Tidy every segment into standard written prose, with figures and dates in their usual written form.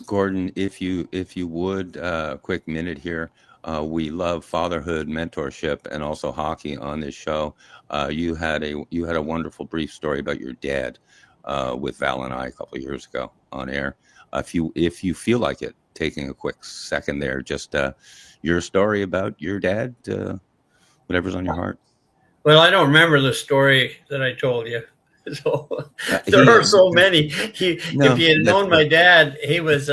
Gordon, if you would, quick minute here. We love fatherhood, mentorship, and also hockey on this show. You had a wonderful brief story about your dad with Val and I a couple of years ago on air. If you feel like it, taking a quick second there, just your story about your dad, whatever's on your heart. Well, I don't remember the story that I told you. So there He are so many. If no, you had that's known my good. dad, he was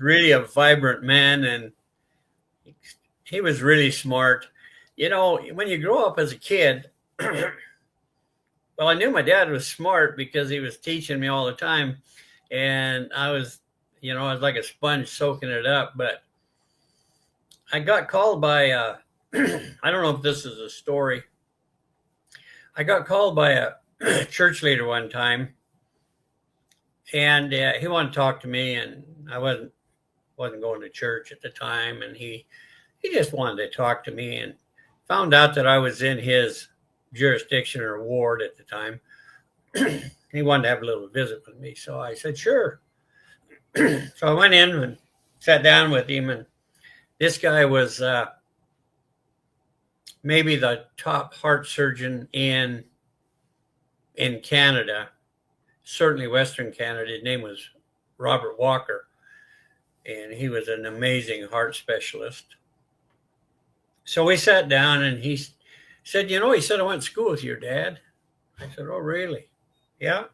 really a vibrant man, and he was really smart. You know, when you grow up as a kid, well, I knew my dad was smart because he was teaching me all the time, and I was like a sponge soaking it up. But I got called by, I don't know if this is a story. I got called by a church leader one time, and he wanted to talk to me, and I wasn't going to church at the time, and he just wanted to talk to me, and found out that I was in his jurisdiction or ward at the time. He wanted to have a little visit with me, so I said sure. So I went in and sat down with him, and this guy was maybe the top heart surgeon in Canada, certainly Western Canada. His name was Robert Walker, and he was an amazing heart specialist. So we sat down, and he said, he said, I went to school with your dad. I said, oh, really? Yeah.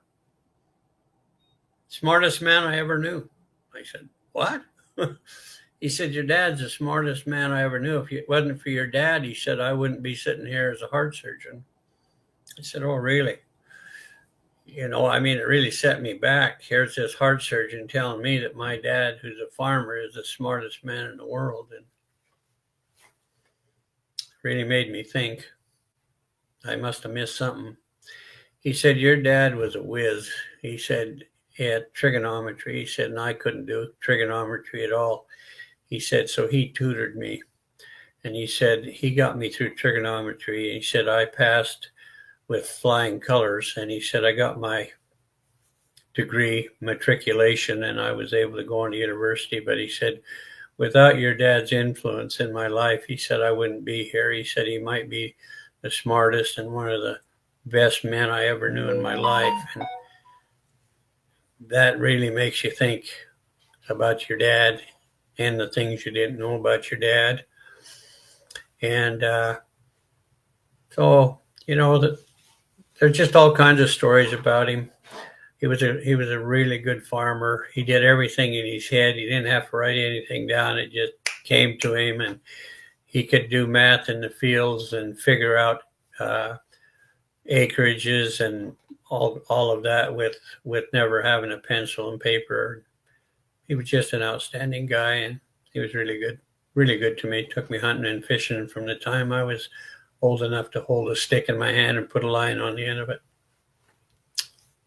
Smartest man I ever knew. I said, what? He said, your dad's the smartest man I ever knew. If it wasn't for your dad, he said, I wouldn't be sitting here as a heart surgeon. I said, oh, really? It really set me back. Here's this heart surgeon telling me that my dad, who's a farmer, is the smartest man in the world. And really made me think I must have missed something. He said, your dad was a whiz. He said, he had trigonometry. He said, and I couldn't do trigonometry at all. He said, so he tutored me. And he said, he got me through trigonometry. He said, I passed with flying colors. And he said, I got my degree, matriculation, and I was able to go on to university. But he said, without your dad's influence in my life, he said, I wouldn't be here. He said, he might be the smartest and one of the best men I ever knew in my life. And that really makes you think about your dad and the things you didn't know about your dad. And there's just all kinds of stories about him. He was a really good farmer. He did everything in his head. He didn't have to write anything down. It just came to him, and he could do math in the fields and figure out acreages and all of that with never having a pencil and paper. He was just an outstanding guy, and he was really good to me. Took me hunting and fishing from the time I was old enough to hold a stick in my hand and put a line on the end of it.